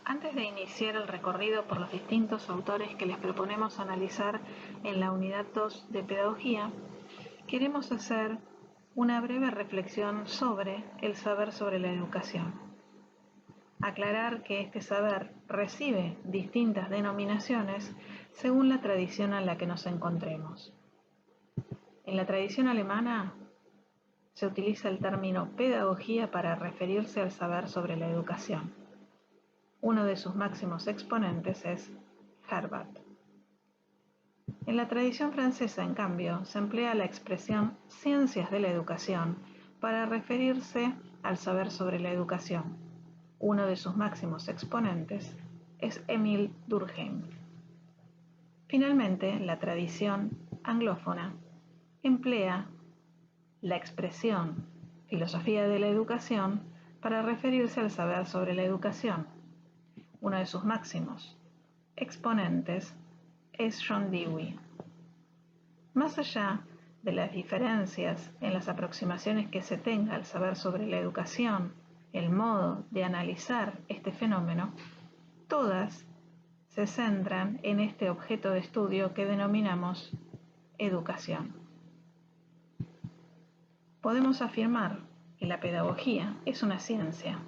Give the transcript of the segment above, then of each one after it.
Antes de iniciar el recorrido por los distintos autores que les proponemos analizar en la unidad 2 de Pedagogía, queremos hacer una breve reflexión sobre el saber sobre la educación. Aclarar que este saber recibe distintas denominaciones según la tradición en la que nos encontremos. En la tradición alemana se utiliza el término pedagogía para referirse al saber sobre la educación. Uno de sus máximos exponentes es Herbart. En la tradición francesa, en cambio, se emplea la expresión ciencias de la educación para referirse al saber sobre la educación. Uno de sus máximos exponentes es Émile Durkheim. Finalmente, la tradición anglófona emplea la expresión filosofía de la educación para referirse al saber sobre la educación. Uno de sus máximos exponentes es John Dewey. Más allá de las diferencias en las aproximaciones que se tenga al saber sobre la educación, el modo de analizar este fenómeno, todas se centran en este objeto de estudio que denominamos educación. Podemos afirmar que la pedagogía es una ciencia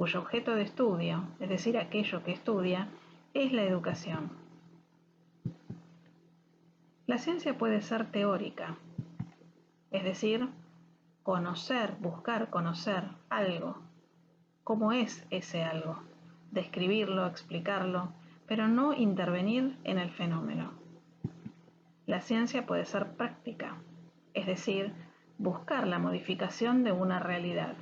cuyo objeto de estudio, es decir, aquello que estudia, es la educación. La ciencia puede ser teórica, es decir, buscar conocer algo. ¿Cómo es ese algo? Describirlo, explicarlo, pero no intervenir en el fenómeno. La ciencia puede ser práctica, es decir, buscar la modificación de una realidad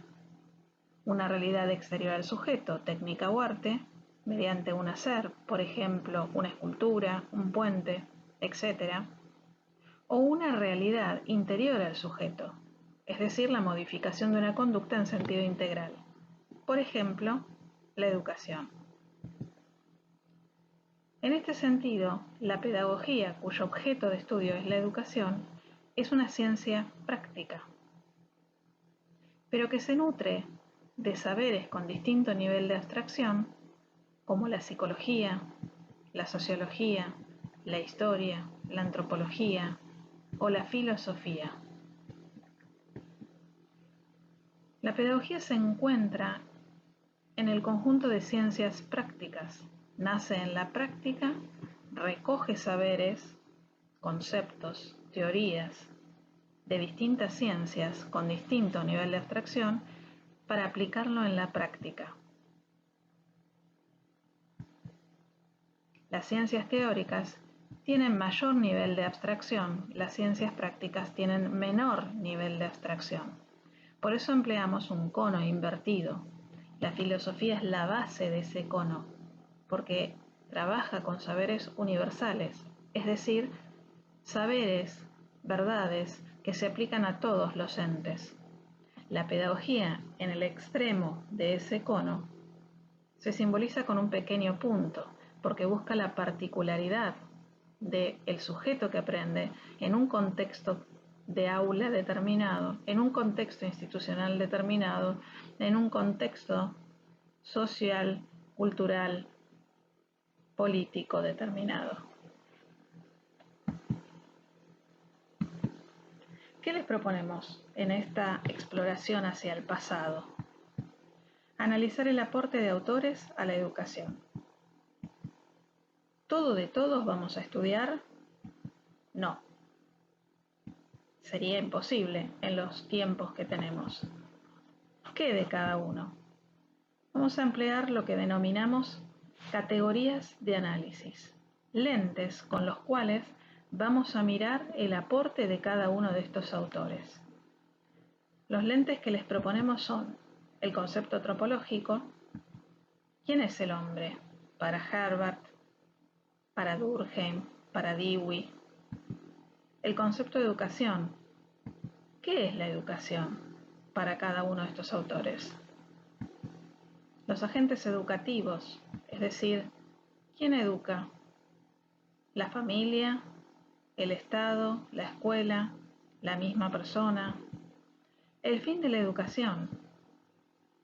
exterior al sujeto, técnica o arte, mediante un hacer, por ejemplo, una escultura, un puente, etc., o una realidad interior al sujeto, es decir, la modificación de una conducta en sentido integral, por ejemplo, la educación. En este sentido, la pedagogía, cuyo objeto de estudio es la educación, es una ciencia práctica, pero que se nutre de saberes con distinto nivel de abstracción, como la psicología, la sociología, la historia, la antropología o la filosofía. La pedagogía se encuentra en el conjunto de ciencias prácticas. Nace en la práctica, recoge saberes, conceptos, teorías de distintas ciencias con distinto nivel de abstracción para aplicarlo en la práctica. Las ciencias teóricas tienen mayor nivel de abstracción, las ciencias prácticas tienen menor nivel de abstracción. Por eso empleamos un cono invertido. La filosofía es la base de ese cono, porque trabaja con saberes universales, es decir, saberes, verdades que se aplican a todos los entes. La pedagogía, en el extremo de ese cono, se simboliza con un pequeño punto, porque busca la particularidad del sujeto que aprende en un contexto de aula determinado, en un contexto institucional determinado, en un contexto social, cultural, político determinado. ¿Qué les proponemos en esta exploración hacia el pasado? Analizar el aporte de autores a la educación. ¿Todo de todos vamos a estudiar? No. Sería imposible en los tiempos que tenemos. ¿Qué de cada uno? Vamos a emplear lo que denominamos categorías de análisis, lentes con los cuales vamos a mirar el aporte de cada uno de estos autores. Los lentes que les proponemos son el concepto antropológico. ¿Quién es el hombre? Para Herbart, para Durkheim, para Dewey. El concepto de educación. ¿Qué es la educación para cada uno de estos autores? Los agentes educativos, es decir, ¿quién educa? La familia, el Estado, la escuela, la misma persona. El fin de la educación.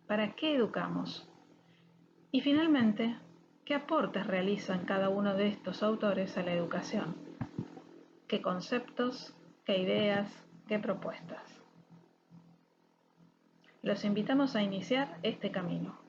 ¿Para qué educamos? Y finalmente, ¿Qué aportes realizan cada uno de estos autores a la educación? ¿Qué conceptos, qué ideas, qué propuestas? Los invitamos a iniciar este camino.